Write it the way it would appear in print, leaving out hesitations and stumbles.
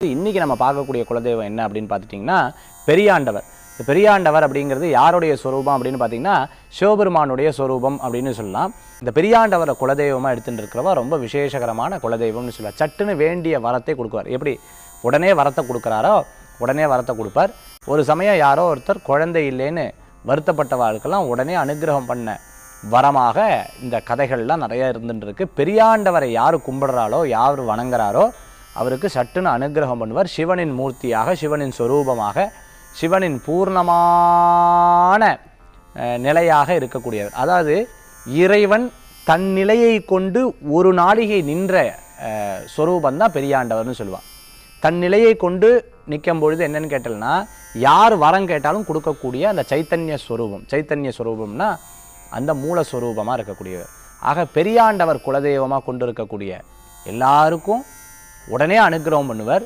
இன்னைக்கு நம்ம பார்க்கக்கூடிய குலதெய்வம் என்ன அப்படின்னு பார்த்துட்டிங்கன்னா பெரியாண்டவர். இந்த பெரியாண்டவர் அப்படிங்கிறது யாருடைய சொரூபம் அப்படின்னு பார்த்தீங்கன்னா சிவபெருமானுடைய சொரூபம் அப்படின்னு சொல்லலாம். இந்த பெரியாண்டவரை குலதெய்வமாக எடுத்துட்டு இருக்கிறவா ரொம்ப விசேஷகரமான குலதெய்வம்னு சொல்லலாம். சட்டுன்னு வேண்டிய வரத்தை கொடுக்குவார். எப்படி உடனே வரத்தை கொடுக்குறாரோ உடனே வரத்தை கொடுப்பார். ஒரு சமயம் யாரோ ஒருத்தர் குழந்தை இல்லைன்னு வருத்தப்பட்டவாளுக்கெல்லாம் உடனே அனுகிரகம் பண்ண வரமாக இந்த கதைகள்லாம் நிறைய இருந்துட்டு இருக்கு. பெரியாண்டவரை யார் கும்பிடுறாளோ யார் வணங்குறாரோ அவருக்கு சட்டுன்னு அனுகிரகம் பண்ணுவார். சிவனின் மூர்த்தியாக, சிவனின் சொரூபமாக, சிவனின் பூர்ணமான நிலையாக இருக்கக்கூடியவர். அதாவது இறைவன் தன் நிலையை கொண்டு ஒரு நாழிகை நின்ற சொரூபந்தான் பெரியாண்டவர்னு சொல்லுவான். தன் நிலையை கொண்டு நிற்கும் பொழுது என்னன்னு கேட்டல்னா யார் வரம் கேட்டாலும் கொடுக்கக்கூடிய அந்த சைத்தன்ய ஸ்வரூபம். சைத்தன்ய ஸ்வரூபம்னா அந்த மூலஸ்வரூபமாக இருக்கக்கூடியவர். ஆக பெரியாண்டவர் குலதெய்வமாக கொண்டு இருக்கக்கூடிய எல்லாருக்கும் உடனே அனுகிரகம் பண்ணுவார்.